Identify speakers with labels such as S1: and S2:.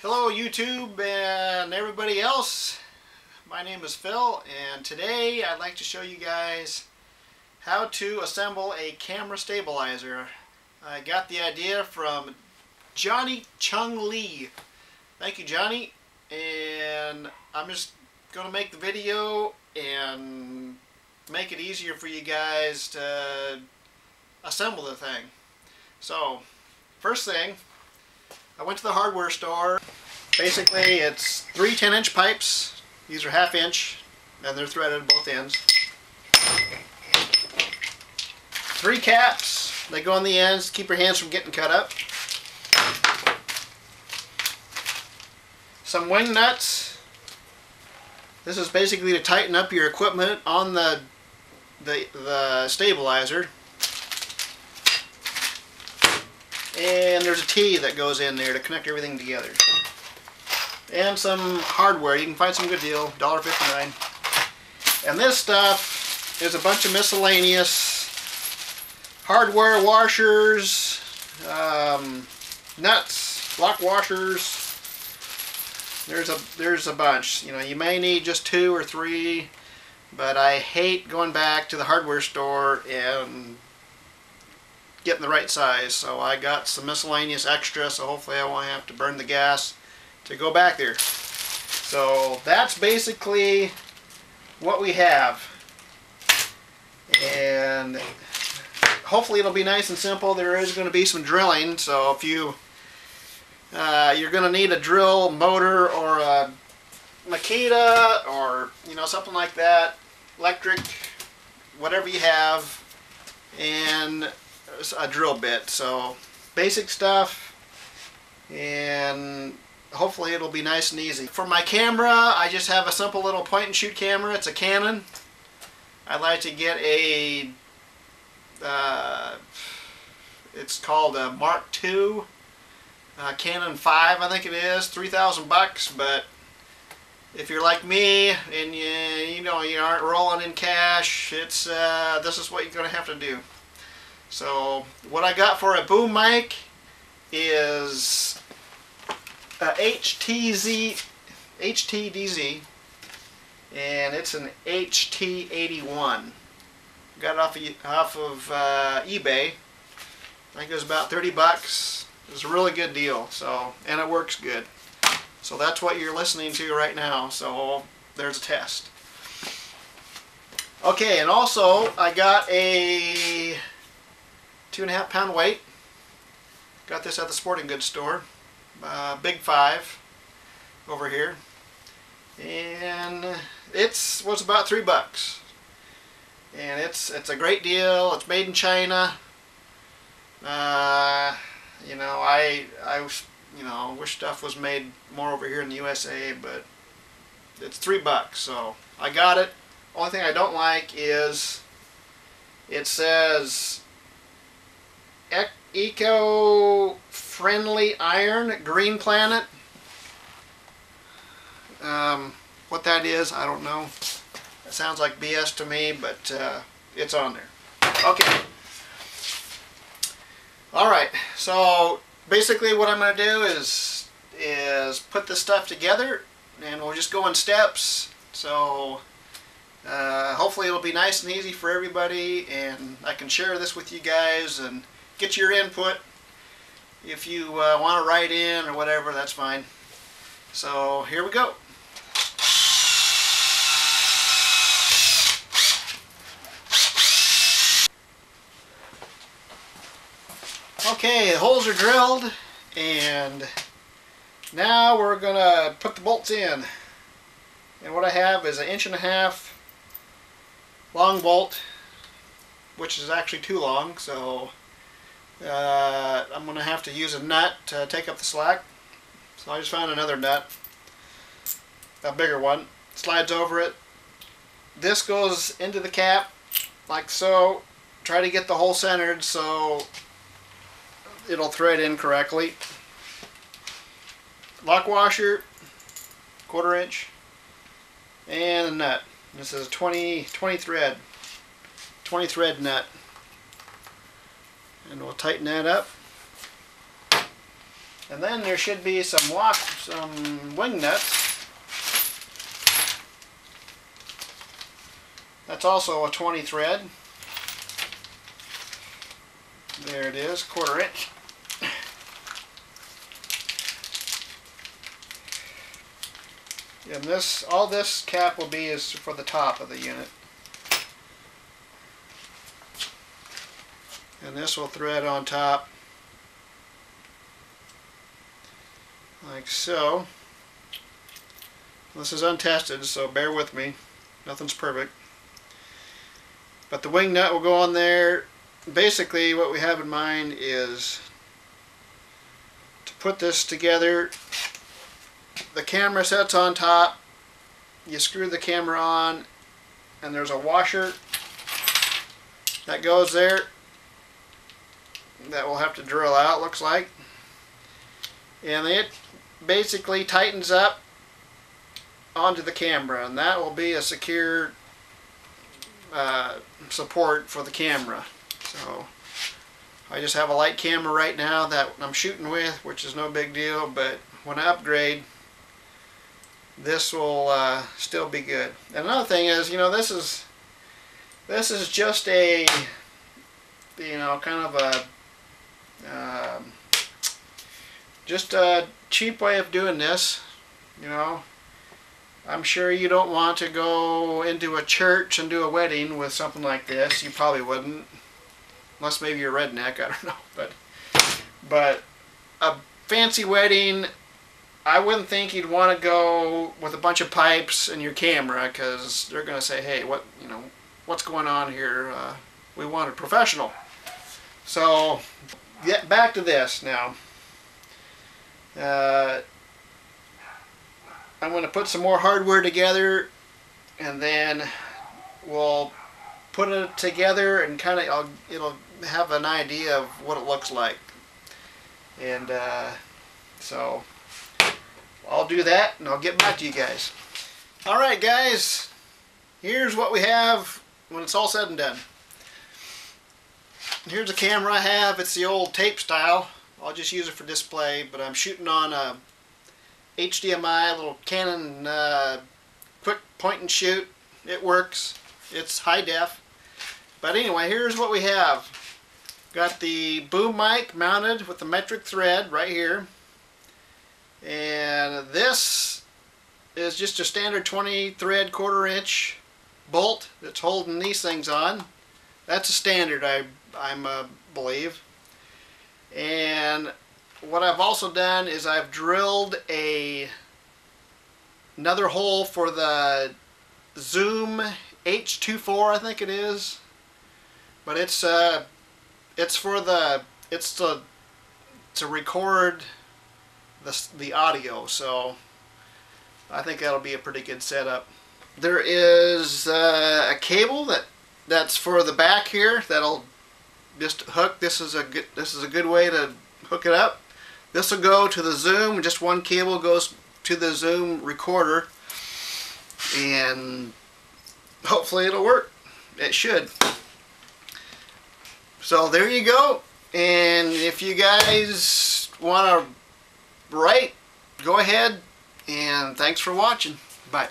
S1: Hello YouTube and everybody else. My name is Phil, and today I'd like to show you guys how to assemble a camera stabilizer. I got the idea from Johnny Chung Lee. Thank you, Johnny, and I'm just going to make the video and make it easier for you guys to assemble the thing. So first thing, I went to the hardware store. Basically, it's 3 10-inch pipes. These are 1/2 inch, and they're threaded at both ends. 3 caps. They go on the ends to keep your hands from getting cut up. Some wing nuts. This is basically to tighten up your equipment on the stabilizer. And there's a T that goes in there to connect everything together. And some hardware. You can find some good deal, $1.59. And this stuff is a bunch of miscellaneous hardware, washers, nuts, lock washers. There's a bunch. You know, you may need just 2 or 3, but I hate going back to the hardware store and getting the right size, so I got some miscellaneous extra, so hopefully I won't have to burn the gas to go back there. So that's basically what we have, and hopefully it'll be nice and simple. There is going to be some drilling, so if you're going to need a drill motor or a Makita or something like that, electric, whatever you have, and a drill bit. So basic stuff, and hopefully it'll be nice and easy. For my camera, I just have a simple little point and shoot camera. It's a Canon. I like to get a it's called a Mark II Canon 5, I think it is, 3,000 bucks. But if you're like me and you aren't rolling in cash, it's this is what you're going to have to do. So what I got for a boom mic is a HTDZ, and it's an HT81. Got it off of eBay. I think it was about 30 bucks. It was a really good deal. So, and it works good. So that's what you're listening to right now. So there's a test. Okay, and also I got a 2.5 pound weight. Got this at the sporting goods store. Big 5 over here. And it was about 3 bucks. And it's a great deal. It's made in China. I wish stuff was made more over here in the USA, but it's 3 bucks. So I got it. Only thing I don't like is it says eco-friendly iron, Green Planet. What that is, I don't know. It sounds like BS to me, but it's on there. Okay. Alright, so basically what I'm going to do is put this stuff together, and we'll just go in steps. So hopefully it'll be nice and easy for everybody, and I can share this with you guys and get your input. If you want to write in or whatever, that's fine. So here we go. Okay, the holes are drilled, and now we're going to put the bolts in. And what I have is an 1.5 inch long bolt, which is actually too long, so I'm going to have to use a nut to take up the slack. So I just found another nut, a bigger one. Slides over it. This goes into the cap like so. Try to get the hole centered so it'll thread in correctly. Lock washer, 1/4 inch, and a nut. This is a 20 thread nut. And we'll tighten that up. And then there should be some wing nuts. That's also a 20 thread. There it is, 1/4 inch. And all this cap will be is for the top of the unit. And this will thread on top like so. This is untested, so bear with me. Nothing's perfect. But the wing nut will go on there. Basically what we have in mind is to put this together. The camera sets on top, you screw the camera on, and there's a washer that goes there that we'll have to drill out, looks like. And it basically tightens up onto the camera, and that will be a secure support for the camera. So I just have a light camera right now that I'm shooting with, which is no big deal, but when I upgrade, this will still be good. And another thing is, this is just a, kind of a just a cheap way of doing this. I'm sure you don't want to go into a church and do a wedding with something like this. You probably wouldn't, unless maybe you're a redneck. I don't know, but a fancy wedding, I wouldn't think you'd want to go with a bunch of pipes and your camera, because they're going to say, hey, what's going on here? We want a professional. So get back to this now. I'm going to put some more hardware together, and then we'll put it together and kind of it'll have an idea of what it looks like. And so I'll do that and I'll get back to you guys. Alright guys, here's what we have when it's all said and done. Here's a camera I have. It's the old tape style. I'll just use it for display, but I'm shooting on a HDMI, little Canon quick point and shoot. It works. It's high def. But anyway, here's what we have. Got the boom mic mounted with the metric thread right here. And this is just a standard 20 thread 1/4 inch bolt that's holding these things on. That's a standard, I believe. And what I've also done is I've drilled another hole for the Zoom H24, I think it is. But it's to record the audio, so I think that'll be a pretty good setup. There is a cable that's for the back here that'll just hook. This is a good way to hook it up. This will go to the Zoom. Just one cable goes to the Zoom recorder, and hopefully it'll work. It should. So there you go. And if you guys want to write, go ahead. And thanks for watching. Bye.